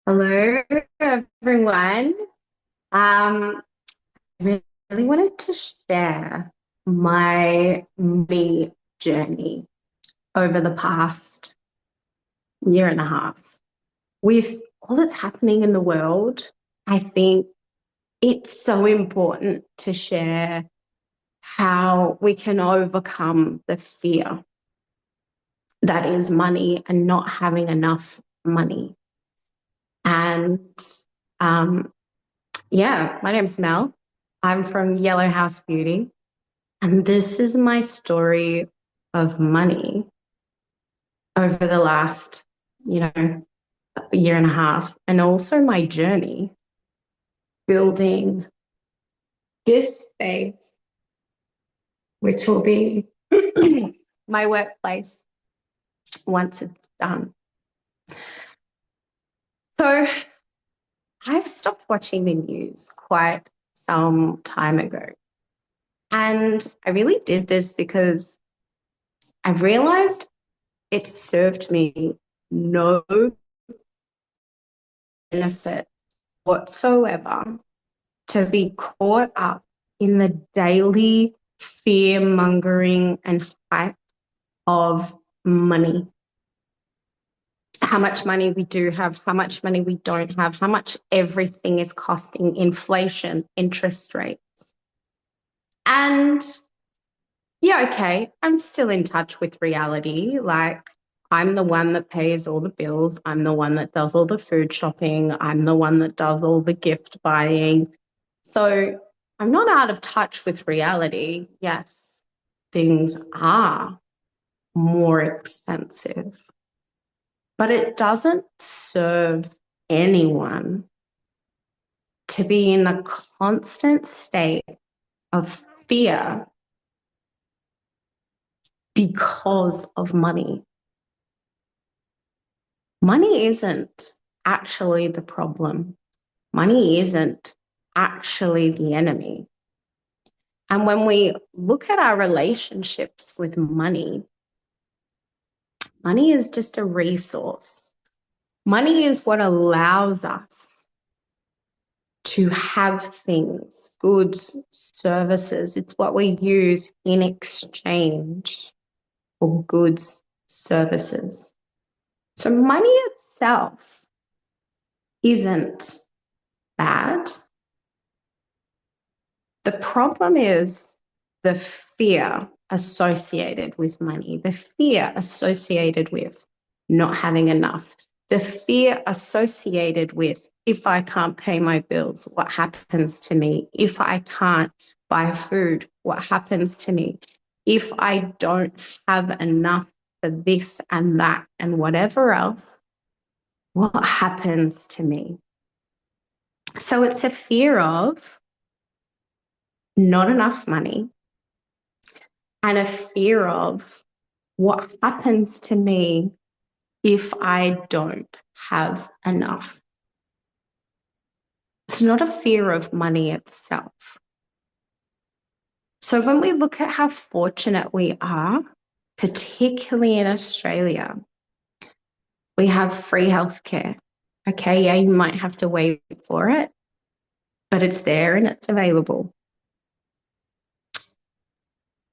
Hello, everyone. Um, I really wanted to share my money journey over the past year and a half. With all that's happening in the world, I think it's so important to share how we can overcome the fear that is money and not having enough money. And um, Yeah, my name's Mel. I'm from Yellow House Beauty, and this is my story of money over the last, year and a half, and also my journey building this space, which will be my workplace once it's done. So I've stopped watching the news quite some time ago. And I really did this because I realized it served me no benefit whatsoever to be caught up in the daily fear mongering and hype of money. How much money we do have, how much money we don't have, how much everything is costing, inflation, interest rates. And yeah, okay, I'm still in touch with reality. Like, I'm the one that pays all the bills. I'm the one that does all the food shopping. I'm the one that does all the gift buying. So I'm not out of touch with reality. Yes, things are more expensive, but it doesn't serve anyone to be in the constant state of fear because of money. Money isn't actually the problem. Money isn't actually the enemy. And when we look at our relationships with money, money is just a resource. Money is what allows us to have things, goods, services. It's what we use in exchange for goods, services. So money itself isn't bad. The problem is the fear associated with money, the fear associated with not having enough, the fear associated with if I can't pay my bills, what happens to me? If I can't buy food, what happens to me? If I don't have enough for this and that and whatever else, what happens to me? So it's a fear of not enough money and a fear of what happens to me if I don't have enough. It's not a fear of money itself. So when we look at how fortunate we are, particularly in Australia, we have free healthcare. Okay, yeah, you might have to wait for it, but it's there and it's available.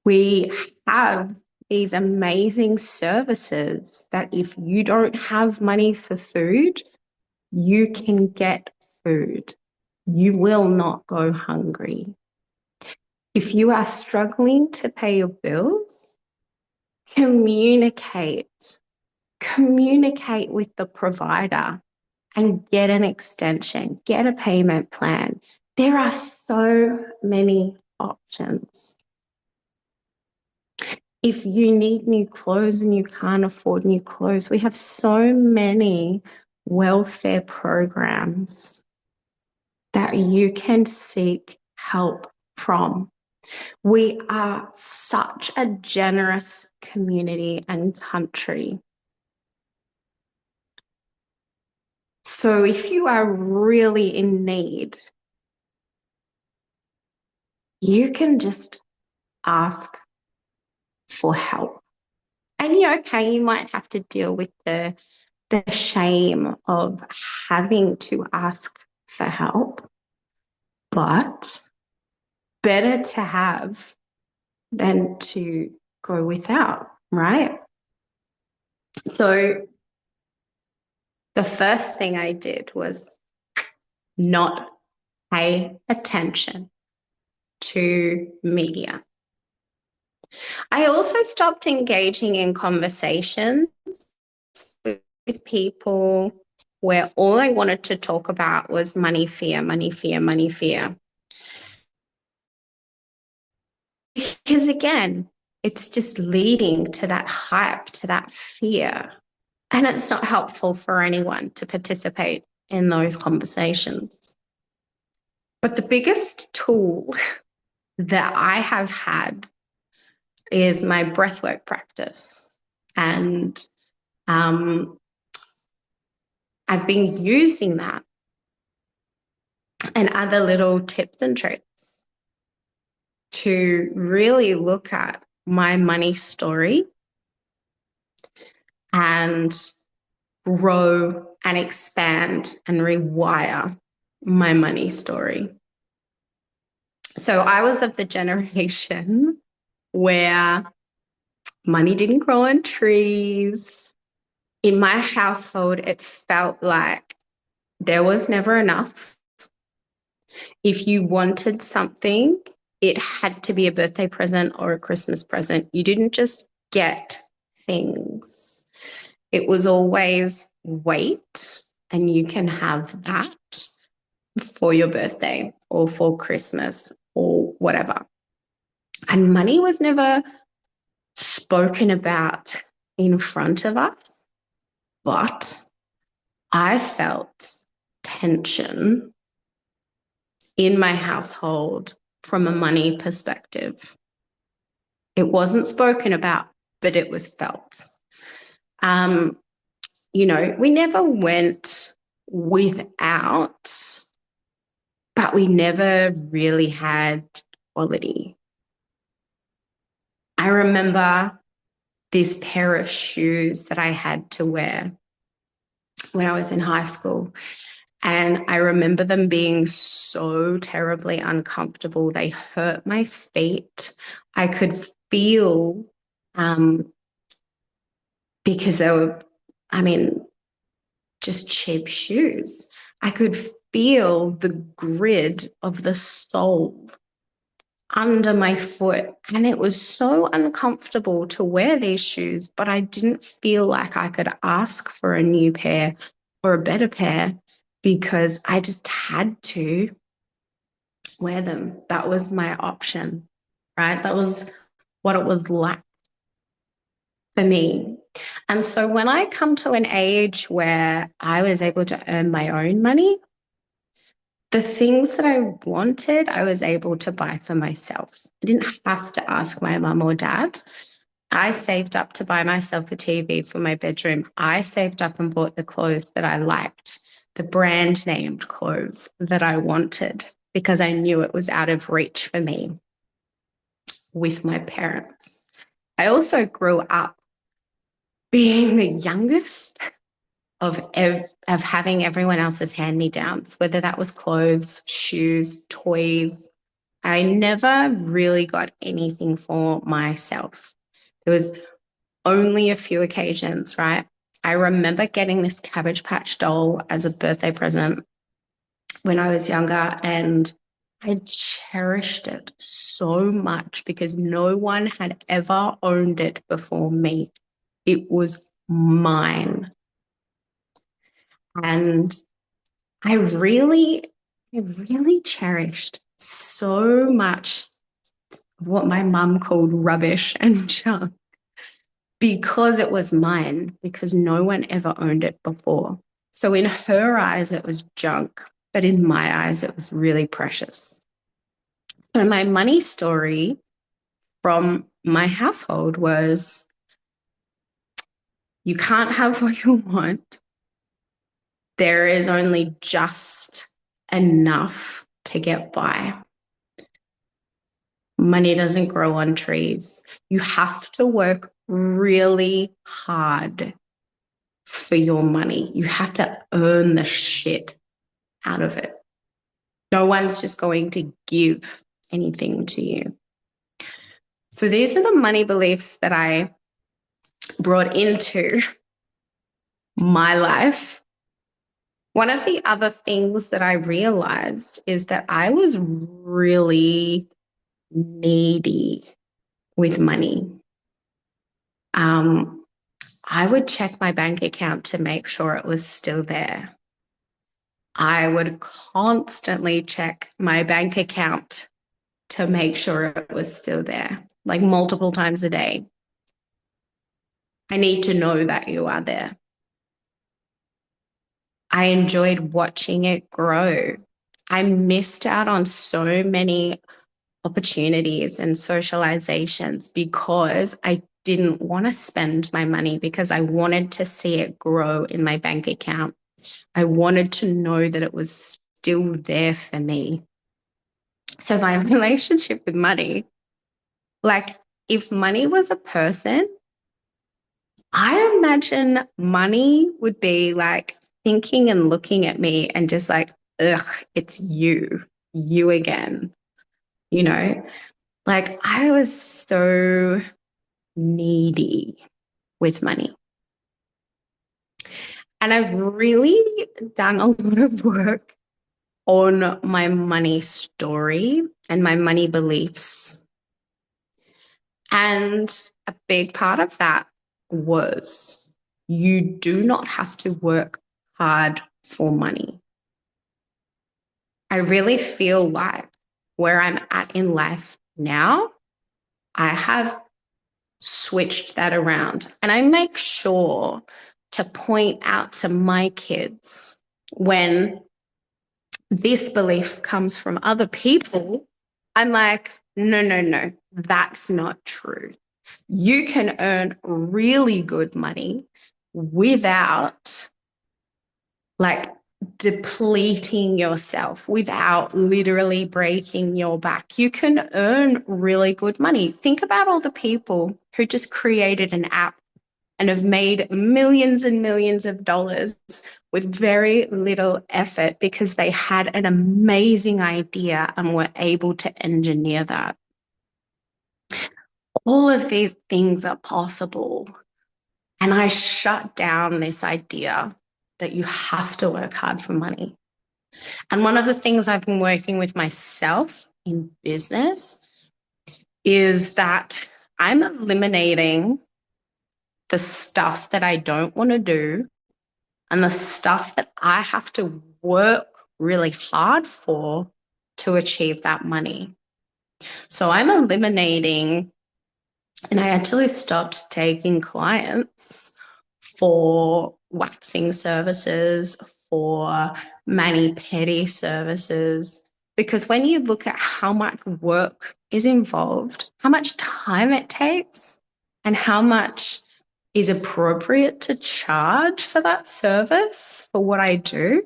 We have these amazing services that if you don't have money for food, you can get food. You will not go hungry. If you are struggling to pay your bills, communicate. Communicate with the provider and get an extension, get a payment plan. There are so many options. If you need new clothes and you can't afford new clothes, we have so many welfare programs that you can seek help from. We are such a generous community and country. So if you are really in need, you can just ask for help. And yeah, okay, you might have to deal with the the shame of having to ask for help, but better to have than to go without, right? So the first thing I did was not pay attention to media. I also stopped engaging in conversations with people where all I wanted to talk about was money fear, money fear, money fear. Because again, it's just leading to that hype, to that fear. And it's not helpful for anyone to participate in those conversations. But the biggest tool that I have had is my breathwork practice. And I've been using that and other little tips and tricks to really look at my money story and grow and expand and rewire my money story. So I was of the generation where money didn't grow on trees. In my household, it felt like there was never enough. If you wanted something, it had to be a birthday present or a Christmas present. You didn't just get things. It was always wait, and you can have that for your birthday or for Christmas or whatever. And money was never spoken about in front of us, but I felt tension in my household from a money perspective. It wasn't spoken about, but it was felt. We never went without, but we never really had quality. I remember this pair of shoes that I had to wear when I was in high school. And I remember them being so terribly uncomfortable. They hurt my feet. I could feel, because they were, just cheap shoes. I could feel the grid of the sole under my foot. And it was so uncomfortable to wear these shoes, but I didn't feel like I could ask for a new pair or a better pair because I just had to wear them. That was my option, right? That was what it was like for me. And so when I come to an age where I was able to earn my own money, the things that I wanted, I was able to buy for myself. I didn't have to ask my mum or dad. I saved up to buy myself a TV for my bedroom. I saved up and bought the clothes that I liked, the brand named clothes that I wanted, because I knew it was out of reach for me with my parents. I also grew up being the youngest of having everyone else's hand-me-downs, whether that was clothes, shoes, toys. I never really got anything for myself. There was only a few occasions, right? I remember getting this Cabbage Patch doll as a birthday present when I was younger, and I cherished it so much because no one had ever owned it before me. It was mine. And I really cherished so much of what my mum called rubbish and junk because it was mine, because no one ever owned it before. So in her eyes, it was junk, but in my eyes, it was really precious. So my money story from my household was, you can't have what you want. There is only just enough to get by. Money doesn't grow on trees. You have to work really hard for your money. You have to earn the shit out of it. No one's just going to give anything to you. So these are the money beliefs that I brought into my life. One of the other things that I realized is that I was really needy with money. I would check my bank account to make sure it was still there. I would constantly check my bank account to make sure it was still there, like multiple times a day. I need to know that you are there. I enjoyed watching it grow. I missed out on so many opportunities and socializations because I didn't want to spend my money, because I wanted to see it grow in my bank account. I wanted to know that it was still there for me. So my relationship with money, like if money was a person, I imagine money would be like thinking and looking at me and just like, ugh, it's you again, you know? Like I was so needy with money. And I've really done a lot of work on my money story and my money beliefs. And a big part of that was you do not have to work hard for money. I really feel like where I'm at in life now, I have switched that around. And I make sure to point out to my kids when this belief comes from other people, I'm like, no, that's not true. You can earn really good money without like depleting yourself, without literally breaking your back. You can earn really good money. Think about all the people who just created an app and have made millions and millions of dollars with very little effort because they had an amazing idea and were able to engineer that. All of these things are possible. And I shut down this idea that you have to work hard for money. And one of the things I've been working with myself in business is that I'm eliminating the stuff that I don't want to do and the stuff that I have to work really hard for to achieve that money. So I'm eliminating, and I actually stopped taking clients for waxing services, for mani-pedi services, because when you look at how much work is involved, how much time it takes, and how much is appropriate to charge for that service, for what I do,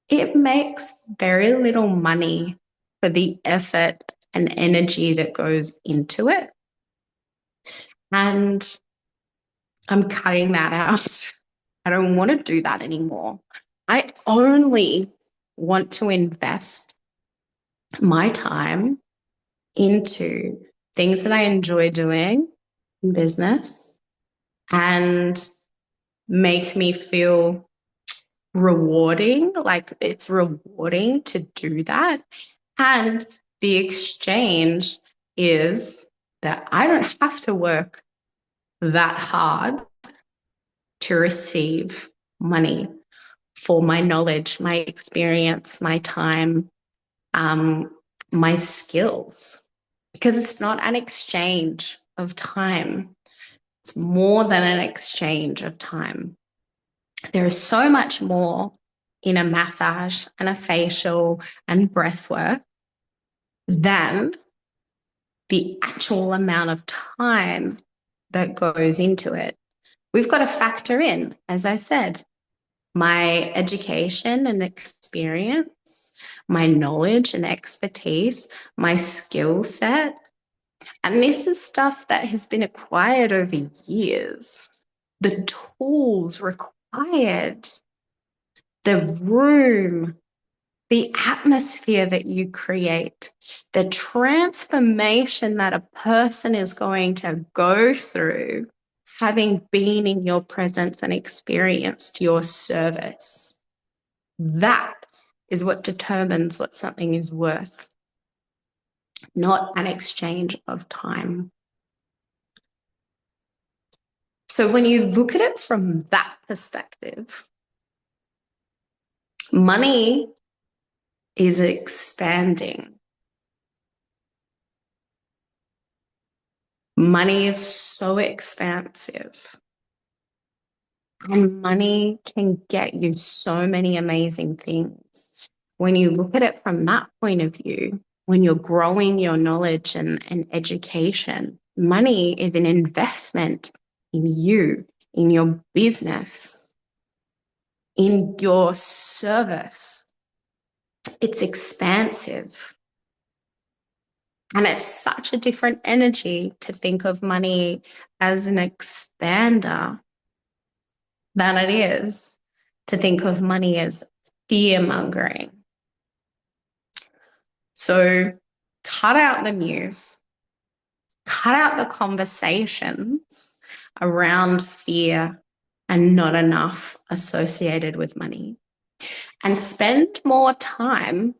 it makes very little money for the effort and energy that goes into it. And I'm cutting that out. I don't want to do that anymore. I only want to invest my time into things that I enjoy doing in business and make me feel rewarding, like it's rewarding to do that. And the exchange is that I don't have to work that hard to receive money for my knowledge, my experience, my time, my skills, because it's not an exchange of time. It's more than an exchange of time. There is so much more in a massage and a facial and breath work than the actual amount of time that goes into it. We've got to factor in, as I said, my education and experience, my knowledge and expertise, my skill set. And this is stuff that has been acquired over years. The tools required Quiet, the room, the atmosphere that you create, the transformation that a person is going to go through having been in your presence and experienced your service. That is what determines what something is worth, not an exchange of time. So when you look at it from that perspective, money is expanding. Money is so expansive. And money can get you so many amazing things. When you look at it from that point of view, when you're growing your knowledge and education, money is an investment in you, in your business, in your service. It's expansive. And it's such a different energy to think of money as an expander than it is to think of money as fear mongering. So cut out the news, cut out the conversations around fear and not enough associated with money, and spend more time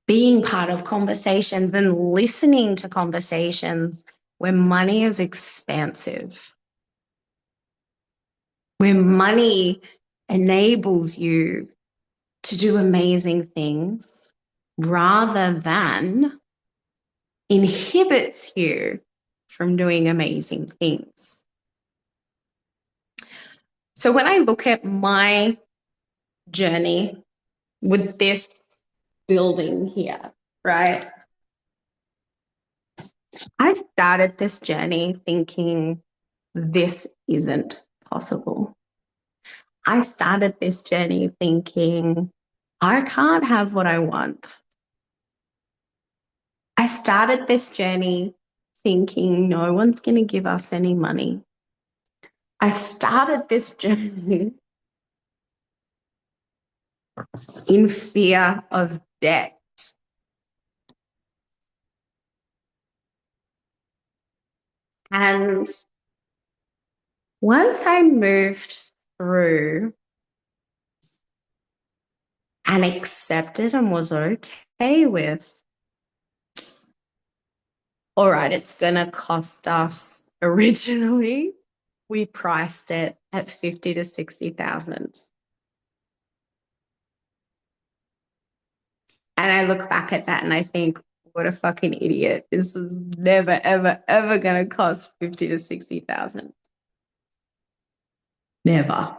being part of conversations and listening to conversations where money is expansive, where money enables you to do amazing things rather than inhibits you from doing amazing things. So when I look at my journey with this building here, right? I started this journey thinking this isn't possible. I started this journey thinking I can't have what I want. I started this journey thinking no one's going to give us any money. I started this journey in fear of debt. And once I moved through and accepted and was okay with, all right, it's going to cost us, originally, we priced it at 50 to 60,000. And I look back at that and I think, what a fucking idiot. This is never, ever, ever going to cost 50 to 60,000. Never.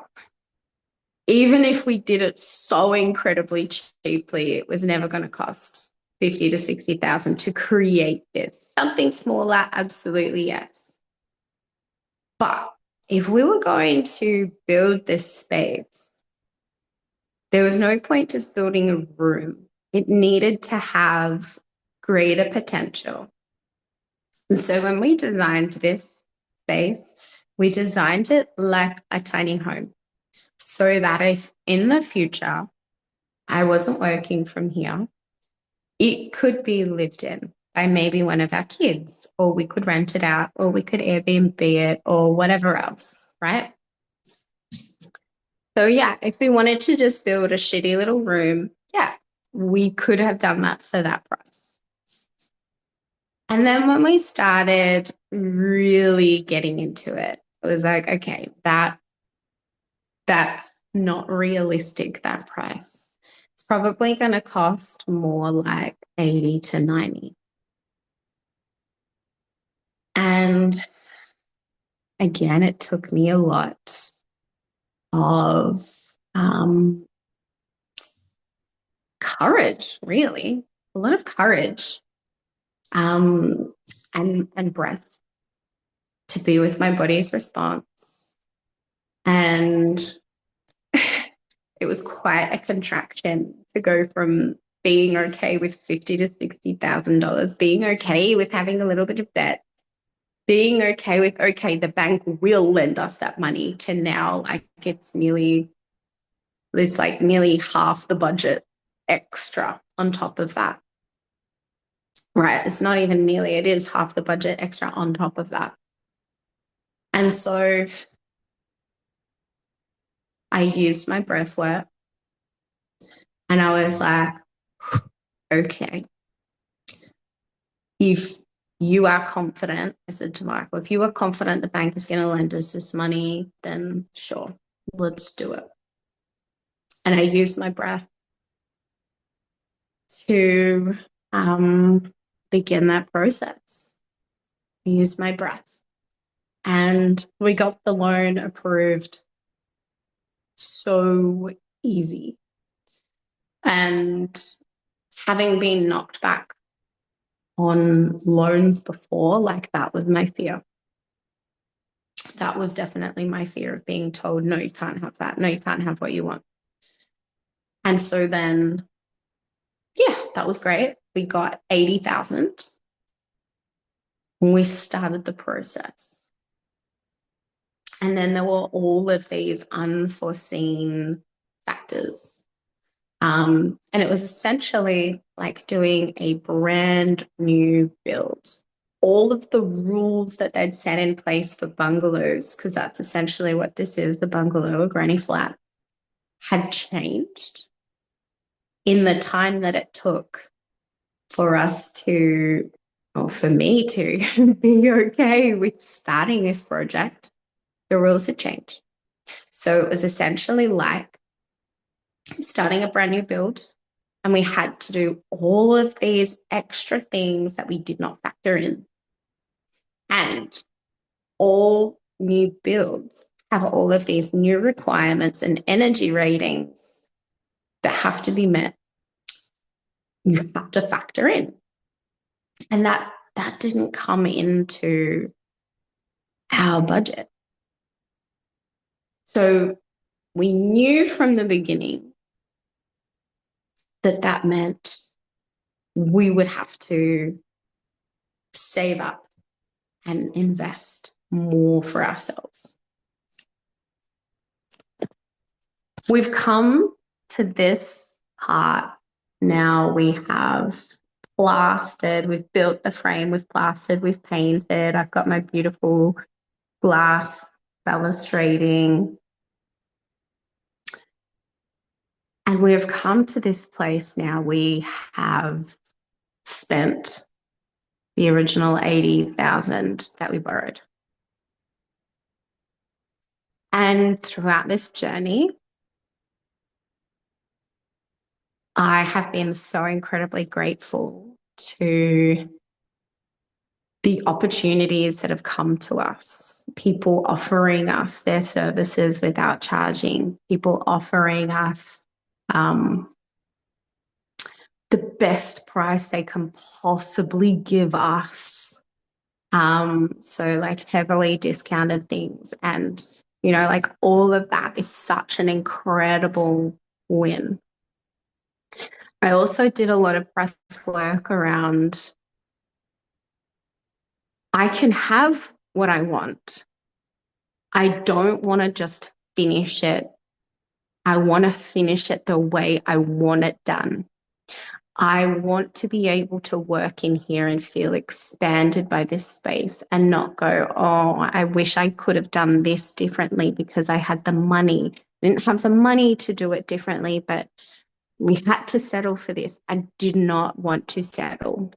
Even if we did it so incredibly cheaply, it was never going to cost 50 to 60,000 to create this. Something smaller, absolutely yes. But if we were going to build this space, there was no point just building a room. It needed to have greater potential. And so when we designed this space, we designed it like a tiny home, so that if in the future I wasn't working from here, it could be lived in by maybe one of our kids, or we could rent it out, or we could Airbnb it, or whatever else, right? So yeah, if we wanted to just build a shitty little room, yeah, we could have done that for that price. And then when we started really getting into it, it was like, okay, that's not realistic, that price. It's probably going to cost more like 80 to 90. And again, it took me a lot of courage, really, a lot of courage and breath to be with my body's response. And it was quite a contraction to go from being okay with $50,000 to $60,000, being okay with having a little bit of debt, being okay with, okay, the bank will lend us that money, to now, like, it's like nearly half the budget extra on top of that. Right. It's not even nearly, it is half the budget extra on top of that. And so I used my breath work and I was like, okay, if you are confident, I said to Michael, if you are confident the bank is going to lend us this money, then sure, let's do it. And I used my breath to begin that process. I used my breath. And we got the loan approved so easy. And having been knocked back on loans before, like, that was my fear. That was definitely my fear, of being told, no, you can't have that. No, you can't have what you want. And so then, yeah, that was great. We got 80,000 when we started the process. And then there were all of these unforeseen factors. And it was essentially like doing a brand new build. All of the rules that they'd set in place for bungalows, because that's essentially what this is, the bungalow, a granny flat, had changed in the time that it took for us to, or for me to be okay with starting this project. The rules had changed. So it was essentially like starting a brand new build, and we had to do all of these extra things that we did not factor in. And all new builds have all of these new requirements and energy ratings that have to be met. You have to factor in. And that didn't come into our budget. So we knew from the beginning that that meant we would have to save up and invest more for ourselves. We've come to this part now. We have plastered, we've built the frame, we've plastered, we've painted. I've got my beautiful glass balustrating. And we have come to this place now. We have spent the original 80,000 that we borrowed. And throughout this journey, I have been so incredibly grateful to the opportunities that have come to us. People offering us their services without charging, people offering us the best price they can possibly give us. So like heavily discounted things, and like all of that is such an incredible win. I also did a lot of breath work around, I can have what I want. I don't want to just finish it. I want to finish it the way I want it done. I want to be able to work in here and feel expanded by this space and not go, oh, I wish I could have done this differently because I had the money. I didn't have the money to do it differently, but we had to settle for this. I did not want to settle.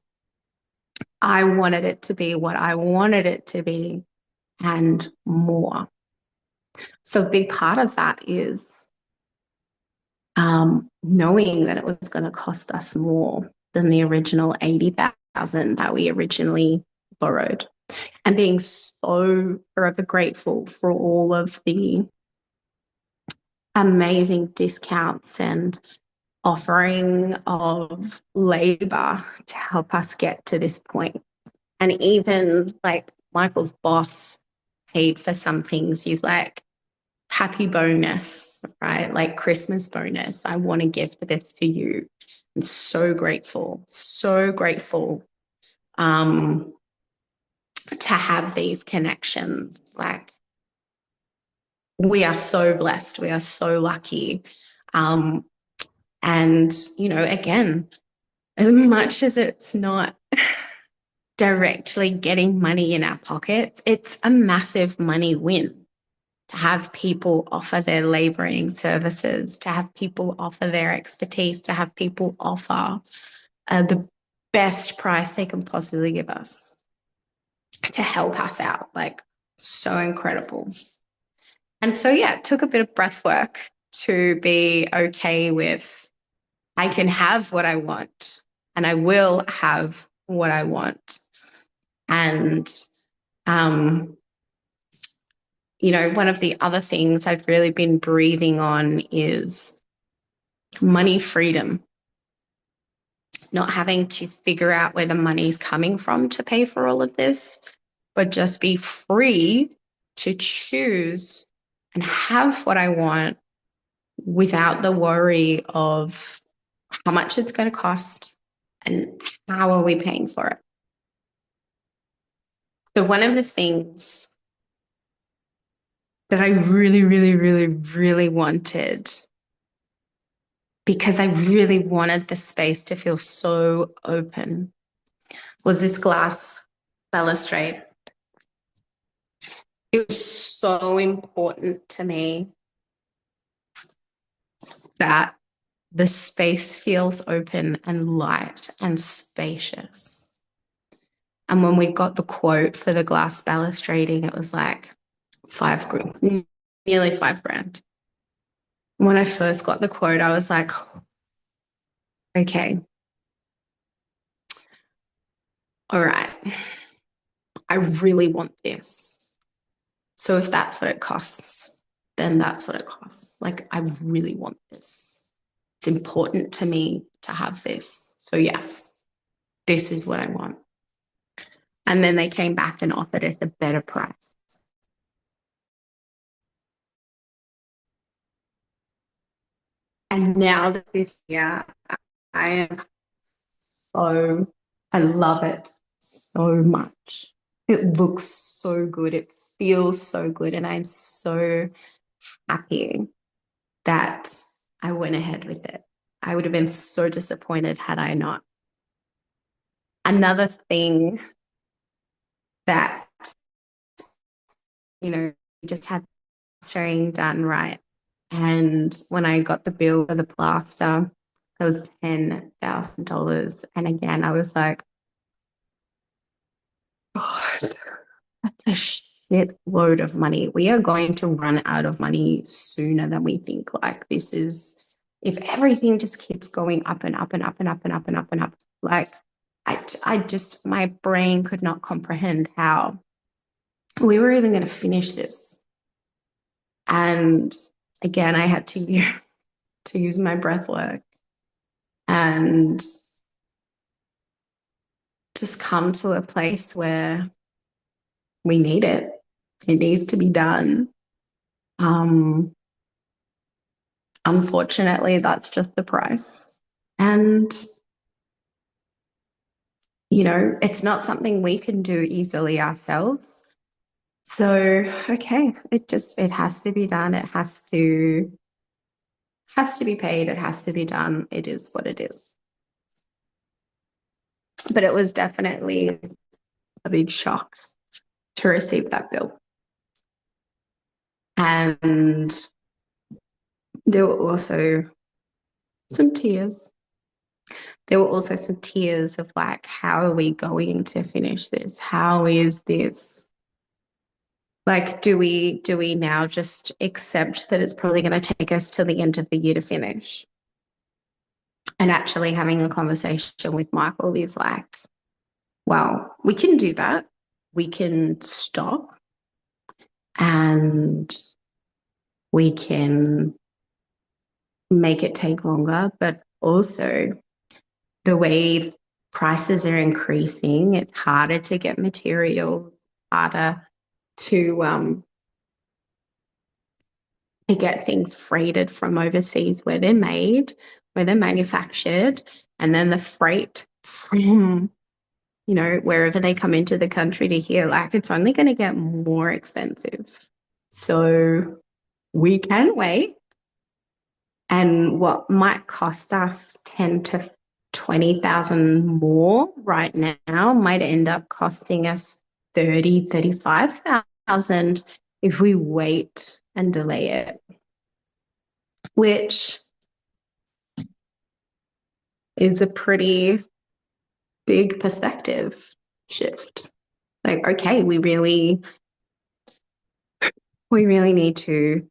I wanted it to be what I wanted it to be and more. So a big part of that is knowing that it was going to cost us more than the original 80,000 that we originally borrowed, and being so forever grateful for all of the amazing discounts and offering of labor to help us get to this point. And even like Michael's boss paid for some things. He's like, happy bonus, right? Like Christmas bonus. I want to gift this to you. I'm so grateful to have these connections. Like, we are so blessed. We are so lucky. Um, and, again, as much as it's not directly getting money in our pockets, it's a massive money win to have people offer their laboring services, to have people offer their expertise, to have people offer the best price they can possibly give us to help us out. Like, so incredible. And so, yeah, it took a bit of breath work to be okay with I can have what I want and I will have what I want. And, one of the other things I've really been breathing on is money freedom, not having to figure out where the money's coming from to pay for all of this, but just be free to choose and have what I want without the worry of how much it's going to cost and how are we paying for it. So one of the things that I really, really, really, really wanted, because I really wanted the space to feel so open, was this glass balustrade. It was so important to me that the space feels open and light and spacious. And when we got the quote for the glass balustrading, it was like $5,000, nearly $5,000. When I first got the quote, I was like, okay, all right, I really want this. So if that's what it costs, then that's what it costs. Like, I really want this. It's important to me to have this. So yes, this is what I want. And then they came back and offered us a better price. And now that this year, I am I love it so much. It looks so good. It feels so good. And I'm so happy that I went ahead with it. I would have been so disappointed had I not. Another thing that, just had plastering done right. And when I got the bill for the plaster, it was $10,000. And again, I was like, God, that's a shit load of money. We are going to run out of money sooner than we think. Like, this is, if everything just keeps going up and up and up and up and up and up and up, like, I just, my brain could not comprehend how we were even going to finish this. And again, I had to use my breath work and just come to a place where we need it. It needs to be done. Unfortunately, that's just the price. And, it's not something we can do easily ourselves. So, okay, it has to be done. It has to be paid. It has to be done. It is what it is. But it was definitely a big shock to receive that bill. And there were also some tears. There were also some tears of like, how are we going to finish this? How is this? Like, do we now just accept that it's probably going to take us to the end of the year to finish? And actually having a conversation with Michael is like, well, we can do that. We can stop and we can make it take longer, but also the way prices are increasing, it's harder to get materials, harder to get things freighted from overseas where they're made, where they're manufactured, and then the freight from you know, wherever they come into the country to here, like it's only going to get more expensive. So we can wait. And what might cost us 10 to 20,000 more right now might end up costing us 30, 35,000 if we wait and delay it, which is a pretty big perspective shift. Like, okay, we really need to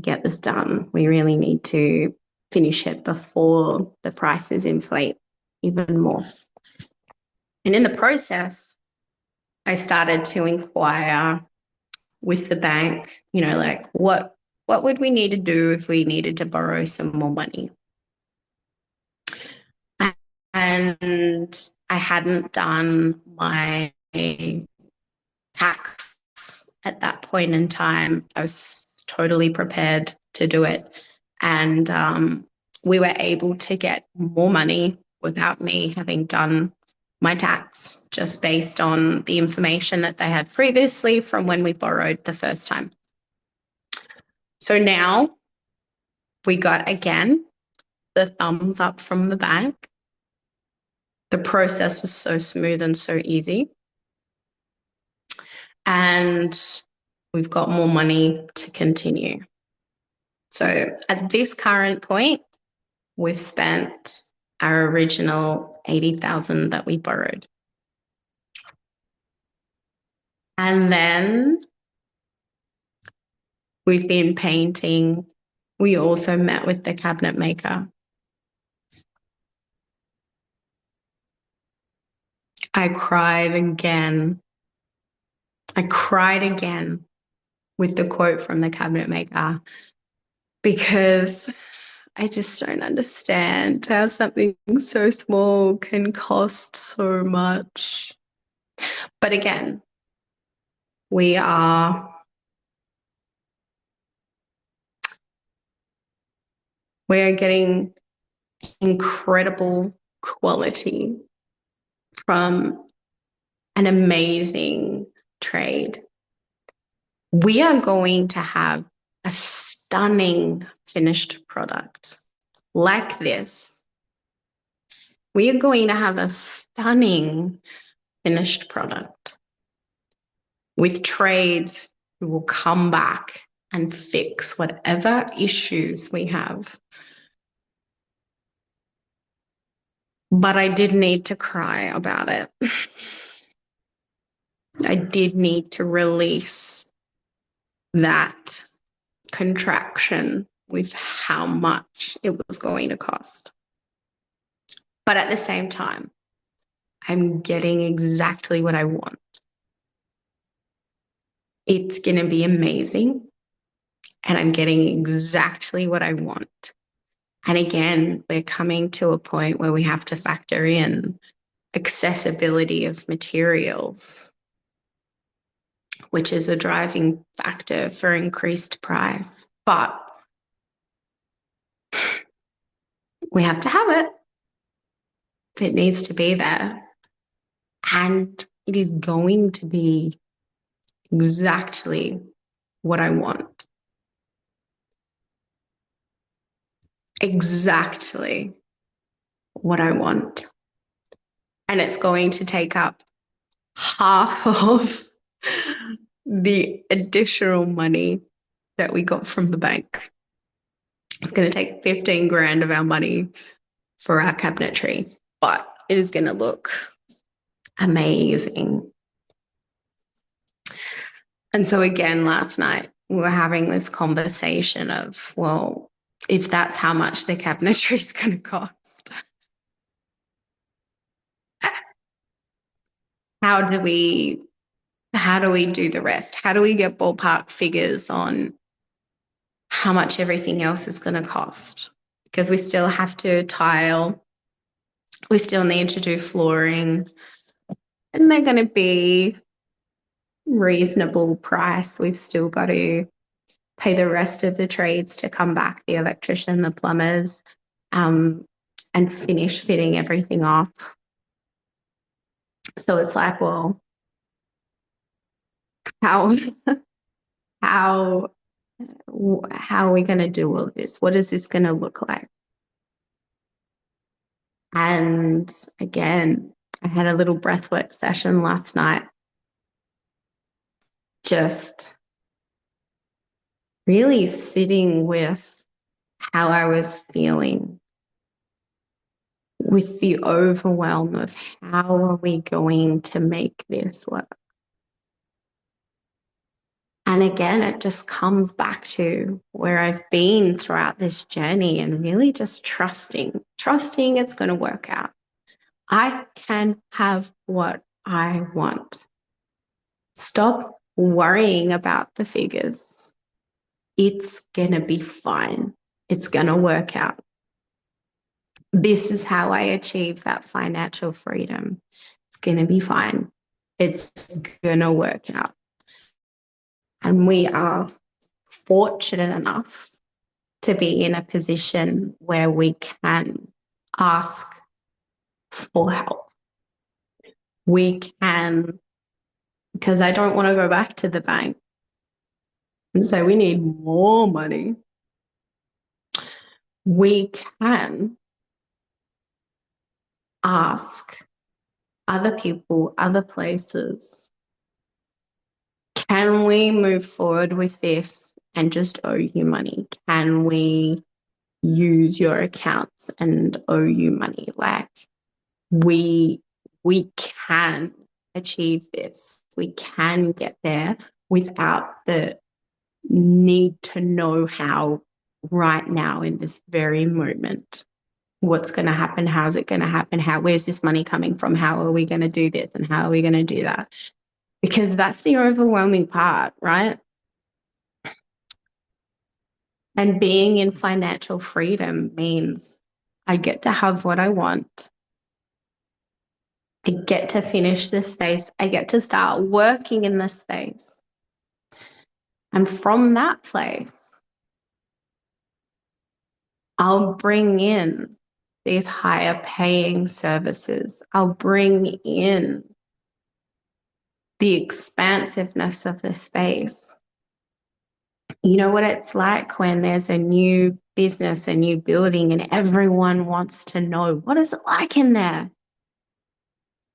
get this done. We really need to finish it before the prices inflate even more. And in the process, I started to inquire with the bank, you know, like what would we need to do if we needed to borrow some more money? And I hadn't done my tax at that point in time. I was totally prepared to do it. And we were able to get more money without me having done my tax, just based on the information that they had previously from when we borrowed the first time. So now we got, again, the thumbs up from the bank. The process was so smooth and so easy. And we've got more money to continue. So at this current point, we've spent our original 80,000 that we borrowed. And then we've been painting. We also met with the cabinet maker. I cried again. I cried again with the quote from the cabinet maker, because I just don't understand how something so small can cost so much. But again, we are getting incredible quality from an amazing trade. We are going to have a stunning finished product like this. We are going to have a stunning finished product with trades who will come back and fix whatever issues we have. But I did need to cry about it. I did need to release that contraction with how much it was going to cost. But at the same time, I'm getting exactly what I want. It's going to be amazing. And I'm getting exactly what I want. And again, we're coming to a point where we have to factor in accessibility of materials, which is a driving factor for increased price. But we have to have it. It needs to be there. And it is going to be exactly what I want. Exactly what I want. And it's going to take up half of the additional money that we got from the bank. It's going to take 15 grand of our money for our cabinetry, but it is going to look amazing. And so again, last night we were having this conversation of, well, if that's how much the cabinetry is going to cost, how do we do the rest? How do we get ballpark figures on how much everything else is going to cost? Because we still have to tile, we still need to do flooring, and they're going to be reasonable price. We've still got to pay the rest of the trades to come back, the electrician, the plumbers, and finish fitting everything off. So it's like, well, how how how are we going to do all of this? What is this going to look like? And again, I had a little breathwork session last night, just really sitting with how I was feeling, with the overwhelm of how are we going to make this work? And again, it just comes back to where I've been throughout this journey and really just trusting it's going to work out. I can have what I want. Stop worrying about the figures. It's going to be fine. It's going to work out. This is how I achieve that financial freedom. It's going to be fine. It's going to work out. And we are fortunate enough to be in a position where we can ask for help. We can, because I don't want to go back to the bank and say we need more money. We can ask other people, other places, can we move forward with this and just owe you money? Can we use your accounts and owe you money? Like we can achieve this. We can get there without the need to know how right now in this very moment. What's going to happen? How's it going to happen? Where's this money coming from? How are we going to do this? And how are we going to do that? Because that's the overwhelming part, right? And being in financial freedom means I get to have what I want. I get to finish this space. I get to start working in this space. And from that place, I'll bring in these higher paying services. I'll bring in the expansiveness of the space. You know what it's like when there's a new business, a new building, and everyone wants to know, what is it like in there?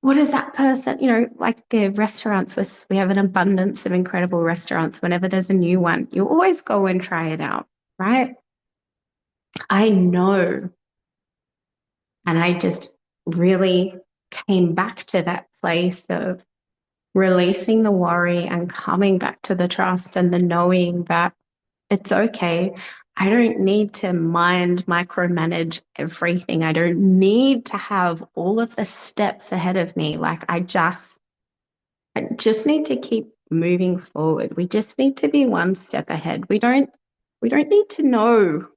What is that person, like the restaurants, we have an abundance of incredible restaurants. Whenever there's a new one, you always go and try it out, right? I know. And I just really came back to that place of releasing the worry and coming back to the trust and the knowing that it's okay. I don't need to micromanage everything. I don't need to have all of the steps ahead of me. Like I just need to keep moving forward. We just need to be one step ahead. We don't need to know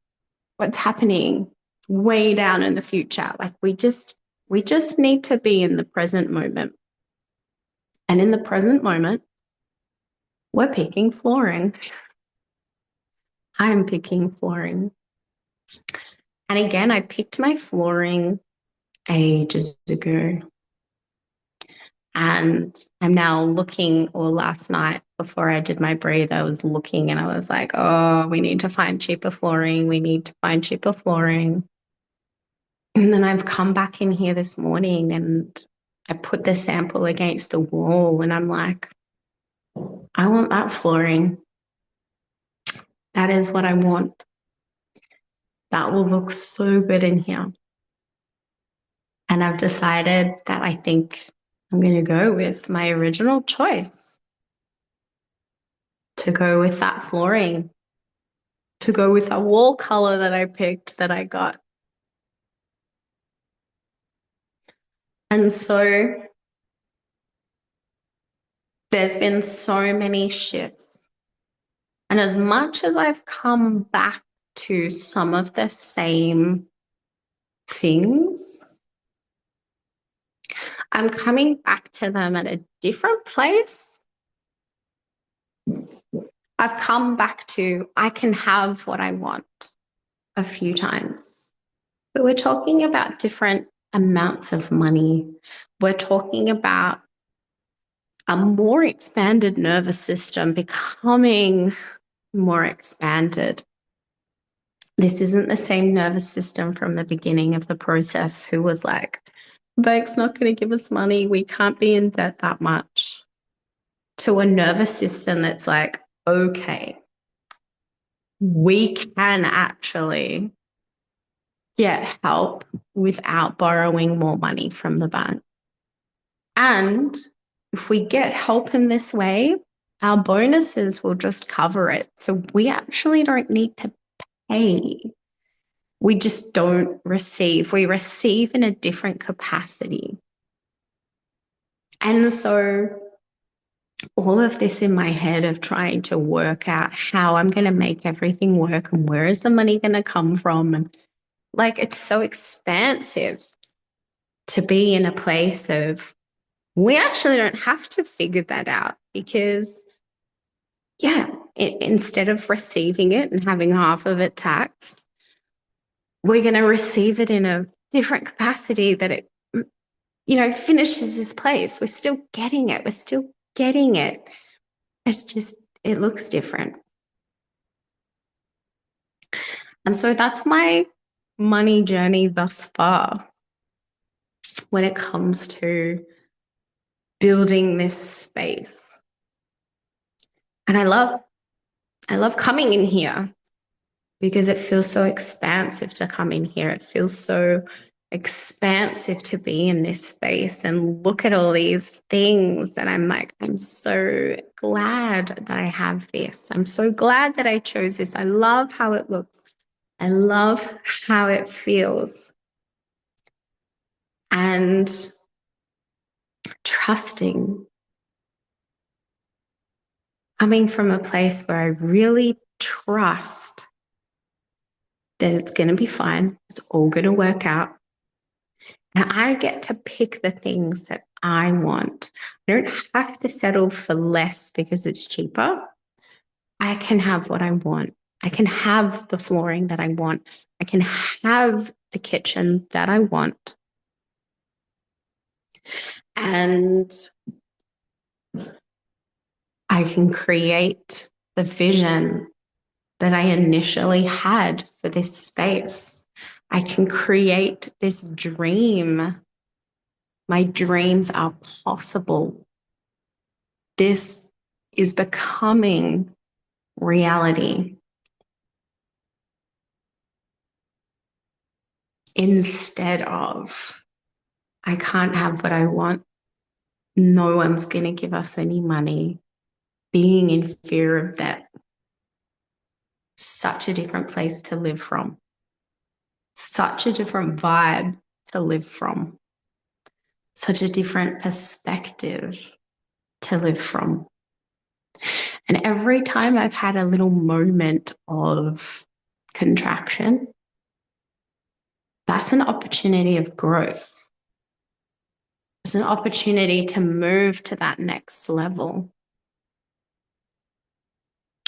what's happening way down in the future. Like we just need to be in the present moment. And in the present moment, we're picking flooring. I'm picking flooring. And again, I picked my flooring ages ago. And I'm now looking, or last night before I did my breathe, I was looking and I was like, oh, we need to find cheaper flooring. We need to find cheaper flooring. And then I've come back in here this morning and I put the sample against the wall and I'm like, I want that flooring. That is what I want. That will look so good in here. And I've decided that I think I'm going to go with my original choice, to go with that flooring, to go with a wall color that I picked, that I got. And so there's been so many shifts. And as much as I've come back to some of the same things, I'm coming back to them at a different place. I've come back to, I can have what I want a few times. But we're talking about different amounts of money. We're talking about a more expanded nervous system becoming more expanded. This isn't the same nervous system from the beginning of the process who was like, bank's not going to give us money. We can't be in debt that much. To a nervous system that's like, okay, we can actually get help without borrowing more money from the bank. And if we get help in this way, our bonuses will just cover it. So we actually don't need to pay. We just don't receive. We receive in a different capacity. And so all of this in my head of trying to work out how I'm going to make everything work and where is the money going to come from. And like, it's so expansive to be in a place of, we actually don't have to figure that out because, yeah, instead of receiving it and having half of it taxed, we're going to receive it in a different capacity that it, finishes this place. We're still getting it. We're still getting it. It's just, it looks different. And so that's my money journey thus far when it comes to building this space. And I love coming in here because it feels so expansive to come in here. It feels so expansive to be in this space and look at all these things. And I'm like, I'm so glad that I have this. I'm so glad that I chose this. I love how it looks. I love how it feels. And trusting, coming from a place where I really trust that it's going to be fine. It's all going to work out. And I get to pick the things that I want. I don't have to settle for less because it's cheaper. I can have what I want. I can have the flooring that I want. I can have the kitchen that I want. And I can create the vision that I initially had for this space. I can create this dream. My dreams are possible. This is becoming reality. Instead of, I can't have what I want. No one's going to give us any money. Being in fear of debt. Such a different place to live from. Such a different vibe to live from. Such a different perspective to live from. And every time I've had a little moment of contraction, that's an opportunity of growth. It's an opportunity to move to that next level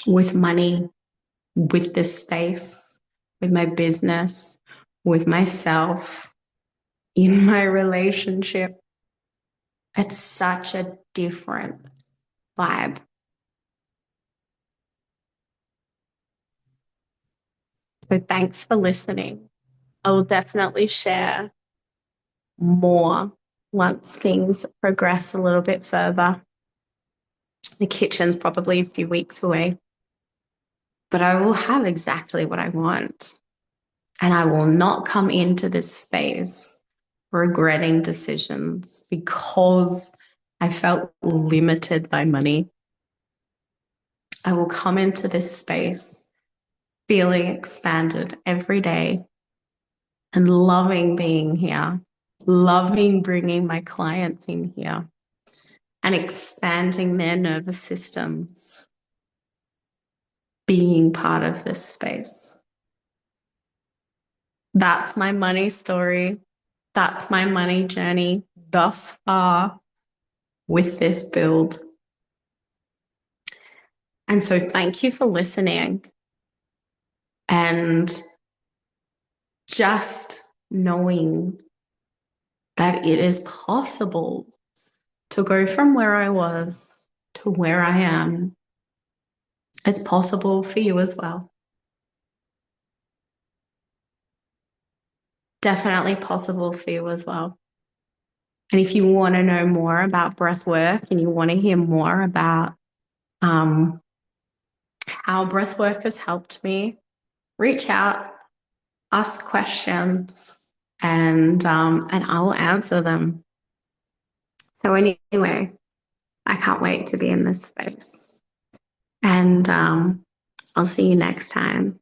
with money, with this space, with my business, with myself, in my relationship. It's such a different vibe. So thanks for listening. I will definitely share more once things progress a little bit further. The kitchen's probably a few weeks away, but I will have exactly what I want. And I will not come into this space regretting decisions because I felt limited by money. I will come into this space feeling expanded every day and loving being here, loving bringing my clients in here and expanding their nervous systems, being part of this space. That's my money story. That's my money journey thus far with this build. And so thank you for listening. And just knowing that it is possible to go from where I was to where I am. It's possible for you as well. Definitely possible for you as well. And if you want to know more about breath work and you want to hear more about um, how breath work has helped me, reach out, ask questions, and I will answer them. So anyway, I can't wait to be in this space. And I'll see you next time.